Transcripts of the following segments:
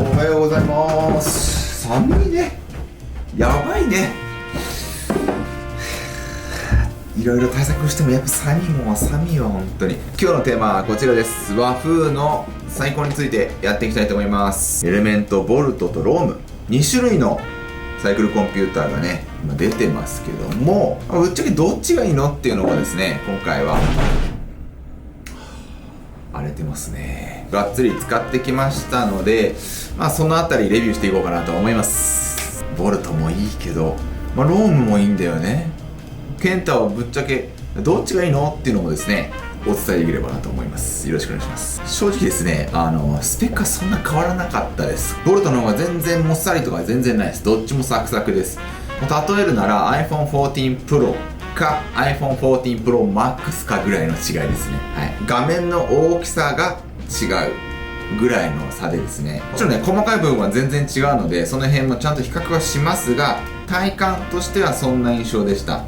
おはようございます。寒いね。やばいね。いろいろ対策してもやっぱ寒いもんは寒いわ、本当に。今日のテーマはこちらです。和風の最高についてやっていきたいと思います。エレメントボルトとローム2種類のサイクルコンピューターがね今出てますけども、ぶっちゃけどっちがいいのっていうのがですね、今回は荒れてますね。がっつり使ってきましたので、そのあたりレビューしていこうかなと思います。ボルトもいいけど、ロームもいいんだよね。ケンタはぶっちゃけどっちがいいのっていうのもですねお伝えできればなと思います。よろしくお願いします。正直ですね、スペックはそんな変わらなかったです。ボルトの方が全然もっさりとか全然ないです。どっちもサクサクです。例えるなら iPhone 14 Pro か iPhone 14 Pro Max かぐらいの違いですね。はい、画面の大きさが違うぐらいの差でですね、もちろんね細かい部分は全然違うのでその辺もちゃんと比較はしますが、体感としてはそんな印象でした。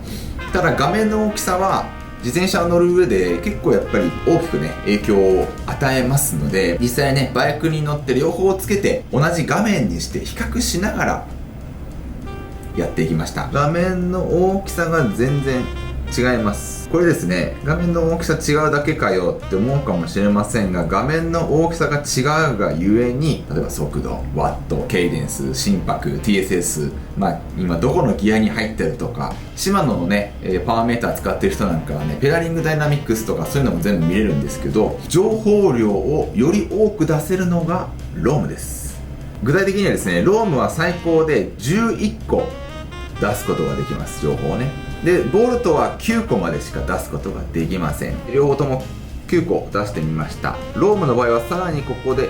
ただ画面の大きさは自転車を乗る上で結構やっぱり大きくね影響を与えますので、実際ねバイクに乗って両方つけて同じ画面にして比較しながらやっていきました。画面の大きさが全然違います。これですね、画面の大きさ違うだけかよって思うかもしれませんが、画面の大きさが違うがゆえに、例えば速度、ワット、ケイデンス、心拍、TSS、今どこのギアに入ってるとか、シマノのねパワーメーター使ってる人なんかはねペダリングダイナミックスとかそういうのも全部見れるんですけど、情報量をより多く出せるのがロームです。具体的にはですね、ロームは最高で11個出すことができます。情報をね。でボルトは9個までしか出すことができません。両方とも9個出してみました。ロームの場合はさらにここで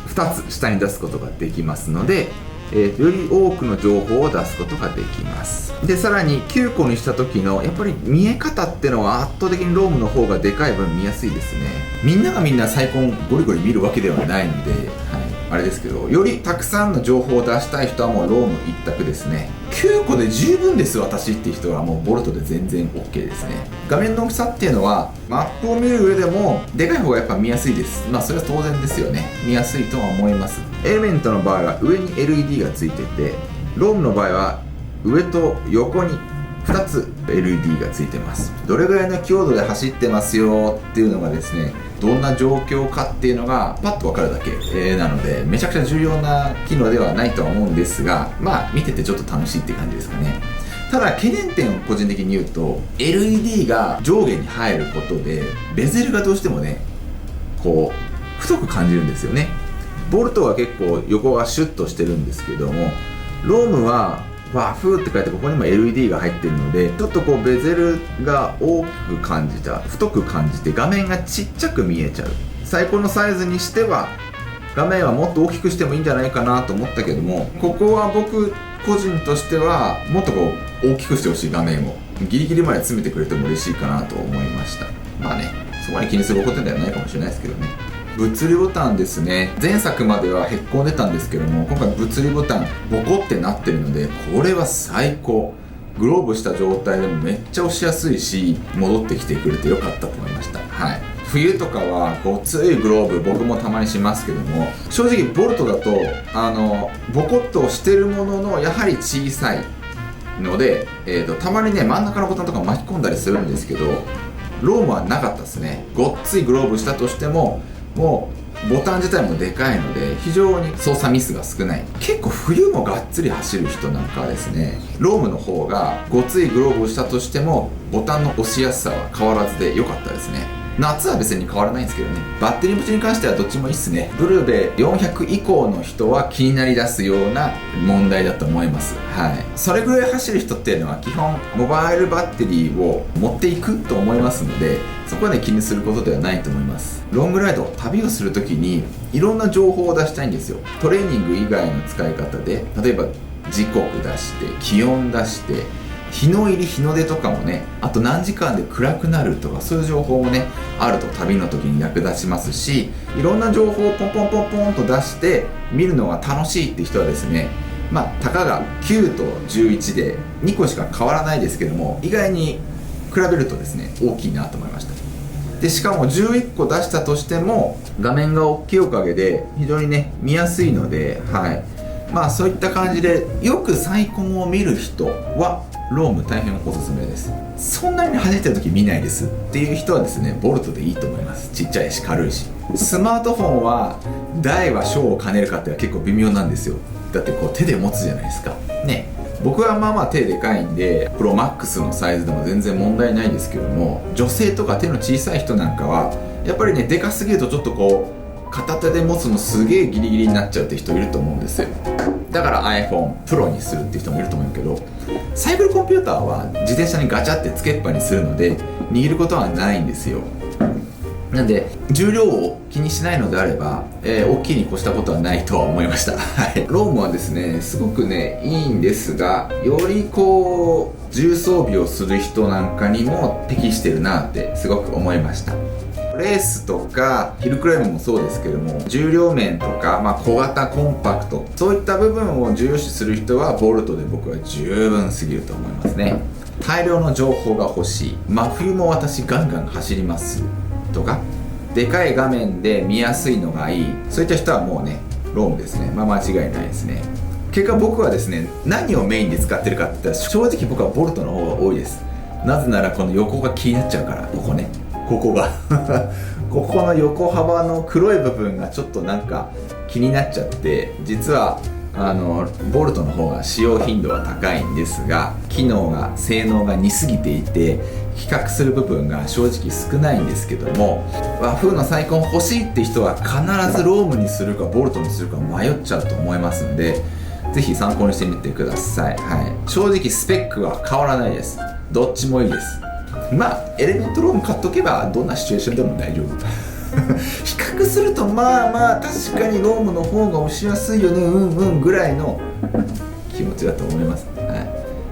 2つ下に出すことができますので、より多くの情報を出すことができます。でさらに9個にした時のやっぱり見え方っていうのは圧倒的にロームの方がでかい分見やすいですね。みんながみんなサイコンゴリゴリ見るわけではないので、あれですけど、よりたくさんの情報を出したい人はもうローム一択ですね。9個で十分です私っていう人はもうボルトで全然 OK ですね。画面の大きさっていうのはマップを見る上でもでかい方がやっぱ見やすいです。それは当然ですよね。見やすいとは思います。エレメントの場合は上に LED がついてて、ロームの場合は上と横に2つ LED がついてます。どれぐらいの強度で走ってますよっていうのがですね、どんな状況かっていうのがパッと分かるだけ、なのでめちゃくちゃ重要な機能ではないとは思うんですが、見ててちょっと楽しいって感じですかね。ただ懸念点を個人的に言うと LED が上下に入ることでベゼルがどうしてもねこう太く感じるんですよね。ボルトは結構横がシュッとしてるんですけども、ロームは和風って書いてここにも LED が入ってるので、ちょっとこうベゼルが大きく感じた、太く感じて画面がちっちゃく見えちゃう。最高のサイズにしては画面はもっと大きくしてもいいんじゃないかなと思ったけども、ここは僕個人としてはもっとこう大きくしてほしい。画面をギリギリまで詰めてくれても嬉しいかなと思いました。そこに気にすることではないかもしれないですけどね。物理ボタンですね。前作まではへっこんでたんですけども、今回物理ボタンボコってなってるのでこれは最高。グローブした状態でもめっちゃ押しやすいし、戻ってきてくれてよかったと思いました。冬とかはごついグローブ僕もたまにしますけども、正直ボルトだとボコッとしてるもののやはり小さいので、たまにね真ん中のボタンとか巻き込んだりするんですけど、ロームはなかったですね。ごっついグローブしたとしてももうボタン自体もでかいので非常に操作ミスが少ない。結構冬もがっつり走る人なんかはですね、ロームの方がごついグローブをしたとしてもボタンの押しやすさは変わらずで良かったですね。夏は別に変わらないんですけどね。バッテリー持ちに関してはどっちもいいっすね。ブルーベ400以降の人は気になりだすような問題だと思います。それぐらい走る人っていうのは基本モバイルバッテリーを持っていくと思いますので、そこはね気にすることではないと思います。ロングライド旅をするときにいろんな情報を出したいんですよ。トレーニング以外の使い方で、例えば時刻出して気温出して日の入り日の出とかもね、あと何時間で暗くなるとかそういう情報もねあると旅の時に役立ちますし、いろんな情報をポンポンポンポンと出して見るのが楽しいって人はですね、たかが9と11で2個しか変わらないですけども、意外に比べるとですね大きいなと思いました。でしかも11個出したとしても画面が大きいおかげで非常にね見やすいので、そういった感じでよくサイコンを見る人はローム大変おすすめです。そんなに走ってる時見ないですっていう人はですね、ボルトでいいと思います。ちっちゃいし軽いし。スマートフォンは大は小を兼ねるかって結構微妙なんですよ。だってこう手で持つじゃないですかね。僕はまあ手でかいんでプロマックスのサイズでも全然問題ないんですけども、女性とか手の小さい人なんかはやっぱりね、でかすぎるとちょっとこう片手で持つのすげえギリギリになっちゃうって人いると思うんですよ。だから iPhone Pro にするって人もいると思うけど、サイクルコンピューターは自転車にガチャってつけっぱにするので握ることはないんですよ。なんで重量を気にしないのであれば、大きいに越したことはないとは思いました。ロームはですねすごくねいいんですが、よりこう重装備をする人なんかにも適してるなってすごく思いました。レースとかヒルクライムもそうですけども、重量面とか、小型コンパクトそういった部分を重要視する人はボルトで僕は十分すぎると思いますね。大量の情報が欲しい、真冬も私ガンガン走りますとか、でかい画面で見やすいのがいい、そういった人はもうねロームですね。間違いないですね。結果僕はですね何をメインで使ってるかって言ったら、正直僕はボルトの方が多いです。なぜならこの横が気になっちゃうから。ここがここの横幅の黒い部分がちょっとなんか気になっちゃって、実はボルトの方が使用頻度は高いんですが、性能が似すぎていて比較する部分が正直少ないんですけども、和風のサイコン欲しいって人は必ずロームにするかボルトにするか迷っちゃうと思いますので、ぜひ参考にしてみてください。正直スペックは変わらないです。どっちもいいです。エレメントローム買っとけばどんなシチュエーションでも大丈夫比較すると確かにロームの方が押しやすいよねぐらいの気持ちだと思います。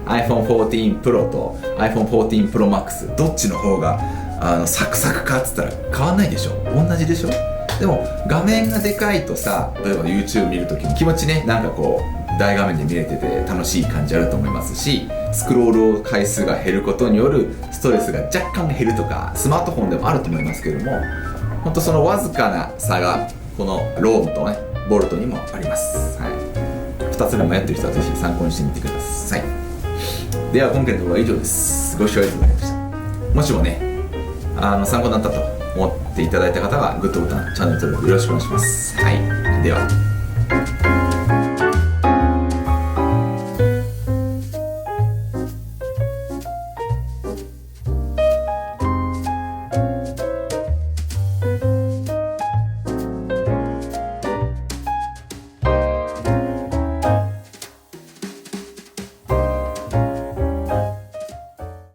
iPhone 14 Pro と iPhone 14 Pro Max どっちの方がサクサクかっつったら変わんないでしょ。同じでしょ。でも画面がでかいとさ、例えば YouTube 見るときに気持ちね、なんかこう大画面で見れてて楽しい感じあると思いますし、スクロール回数が減ることによるストレスが若干減るとか、スマートフォンでもあると思いますけども、本当そのわずかな差がこのロームとねボルトにもあります。2つで迷ってる人はぜひ参考にしてみてください。では今回の動画は以上です。ご視聴ありがとうございました。もしもね参考になったと思っていただいた方はグッドボタン、チャンネル登録よろしくお願いします。では。